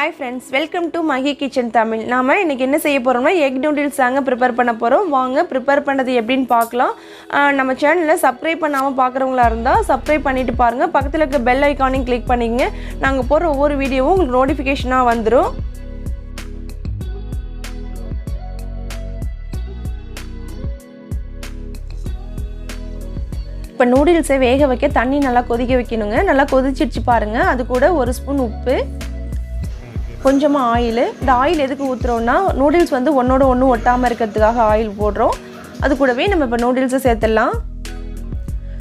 Hi friends, welcome to Mahi Kitchen Tamil. நாம இன்னைக்கு என்ன செய்ய போறோம்னா egg noodles தாங்க prepare பண்ண போறோம். வாங்க prepare பண்ணது எப்படின்னு பார்க்கலாம். நம்ம சேனலை subscribe பண்ணாம பார்க்கறவங்களா இருந்தா subscribe பண்ணிட்டு பாருங்க. பக்கத்துல இருக்க bell icon-ஐயும் click பண்ணிக்கங்க. நாங்க போற ஒவ்வொரு வீடியோவும் உங்களுக்கு notification-ஆ வந்துரும். இப்போ நூடில்ஸை வேக வைக்க தண்ணி நல்லா கொதிக்க வைக்கணுங்க. நல்லா கொதிச்சிடுச்சு பாருங்க. அது கூட ஒரு ஸ்பூன் உப்பு, கொஞ்சமாக ஆயில். இந்த ஆயில் எதுக்கு ஊற்றுறோன்னா நூடில்ஸ் வந்து ஒன்றோட ஒன்று ஒட்டாமல் இருக்கிறதுக்காக ஆயில் போடுறோம். அது கூடவே நம்ம இப்போ நூடில்ஸை சேர்த்துடலாம்.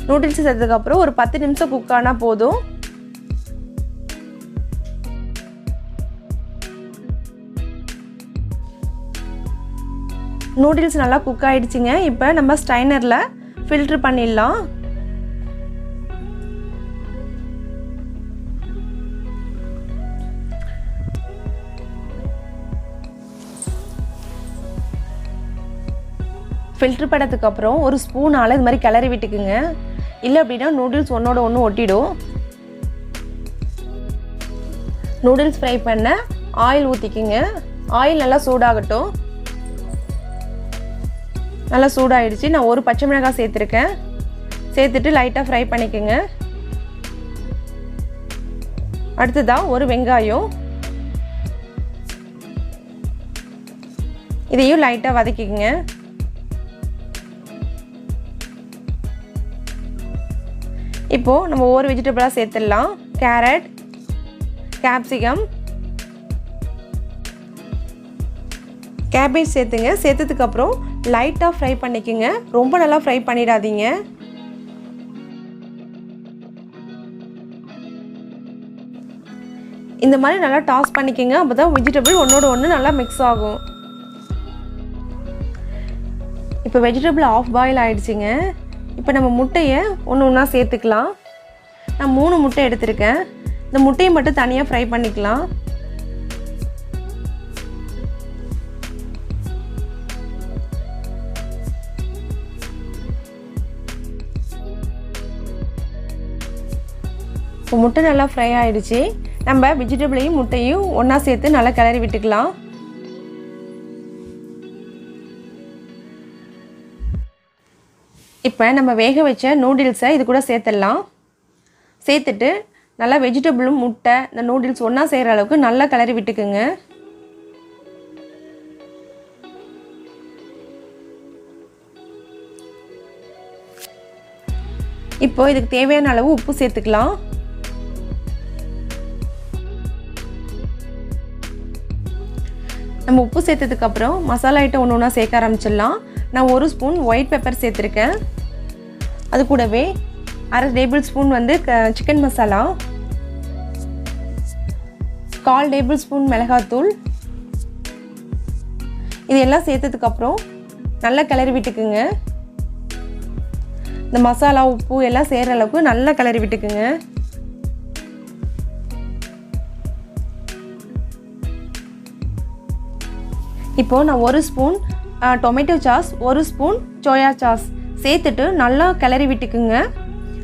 நூடில்ஸை சேர்த்ததுக்கப்புறம் ஒரு 10 நிமிஷம் குக் ஆனால் போதும். நூடில்ஸ் நல்லா குக் ஆகிடுச்சிங்க. இப்போ நம்ம ஸ்ட்ரைனரில் ஃபில்ட்ரு பண்ணிடலாம். ஃபில்ட்ரு பண்ணதுக்கப்புறம் ஒரு ஸ்பூனால் இது மாதிரி கிளறி விட்டுக்குங்க. இல்லை அப்படின்னா நூடுல்ஸ் ஒன்றோட ஒன்று ஒட்டிடும். நூடுல்ஸ் ஃப்ரை பண்ண ஆயில் ஊற்றிக்குங்க. ஆயில் நல்லா சூடாகட்டும். நல்லா சூடாகிடுச்சு. நான் ஒரு பச்சை மிளகாய் சேர்த்துருக்கேன். சேர்த்துட்டு லைட்டாக ஃப்ரை பண்ணிக்கோங்க. அடுத்ததாக ஒரு வெங்காயம், இதையும் லைட்டாக வதக்கிக்கங்க. இப்போது நம்ம ஒவ்வொரு வெஜிடபிளாக சேர்த்துடலாம். கேரட், கேப்சிகம், கேபேஜ் சேர்த்துங்க. சேர்த்ததுக்கப்புறம் லைட்டாக ஃப்ரை பண்ணிக்கோங்க. ரொம்ப நல்லா ஃப்ரை பண்ணிடாதீங்க. இந்த மாதிரி நல்லா டாஸ் பண்ணிக்கோங்க. அப்போ தான் வெஜிடபிள் ஒன்றோட ஒன்று நல்லா மிக்ஸ் ஆகும். இப்போ வெஜிடபிள் ஆஃப் பாயில் ஆகிடுச்சிங்க. இப்போ நம்ம முட்டையை ஒன்று ஒன்றா சேர்த்துக்கலாம். நான் 3 முட்டை எடுத்திருக்கேன். இந்த முட்டையை மட்டும் தனியாக ஃப்ரை பண்ணிக்கலாம். இப்போ முட்டை நல்லா ஃப்ரை ஆகிடுச்சு. நம்ம வெஜிடபிளையும் முட்டையும் ஒன்றா சேர்த்து நல்லா கிளறி விட்டுக்கலாம். இப்போ நம்ம வேக வச்ச நூடில்ஸை இது கூட சேர்த்துடலாம். சேர்த்துட்டு நல்லா வெஜிடபிளும் முட்டை இந்த நூடில்ஸ் ஒன்றா செய்கிற அளவுக்கு நல்லா கிளறி விட்டுக்குங்க. இப்போ இதுக்கு தேவையான அளவு உப்பு சேர்த்துக்கலாம். நம்ம உப்பு சேர்த்ததுக்கப்புறம் மசாலா ஐட்டம் ஒன்று ஒன்றா சேர்க்க ஆரம்பிச்சிடலாம். நான் 1 ஸ்பூன் ஒயிட் பெப்பர் சேர்த்துருக்கேன். அது கூடவே 1/2 டேபிள் ஸ்பூன் வந்து சிக்கன் மசாலா, 1/4 டேபிள் ஸ்பூன் மிளகாத்தூள். இதெல்லாம் சேர்த்ததுக்கப்புறம் நல்லா கிளறி விட்டுக்குங்க. இந்த மசாலா உப்பு எல்லாம் சேர்கிற அளவுக்கு நல்லா கிளறி விட்டுக்குங்க. இப்போது நான் 1 spoon tomato sauce, 1 spoon soya sauce சேர்த்துட்டு நல்லா கிளறி விட்டுக்குங்க.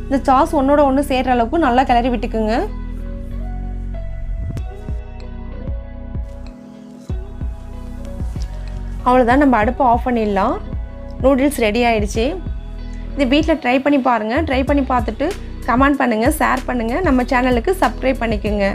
இந்த சாஸ் ஒன்றோட ஒன்று சேர்கிற அளவுக்கு நல்லா கிளறி விட்டுக்குங்க. அவ்வளோதான், நம்ம அடுப்பை ஆஃப் பண்ணிடலாம். நூடுல்ஸ் ரெடி ஆகிடுச்சு. இது வீட்டில் ட்ரை பண்ணி பாருங்கள். ட்ரை பண்ணி பார்த்துட்டு கமெண்ட் பண்ணுங்கள், ஷேர் பண்ணுங்கள். நம்ம சேனலுக்கு சப்ஸ்கிரைப் பண்ணிக்கோங்க.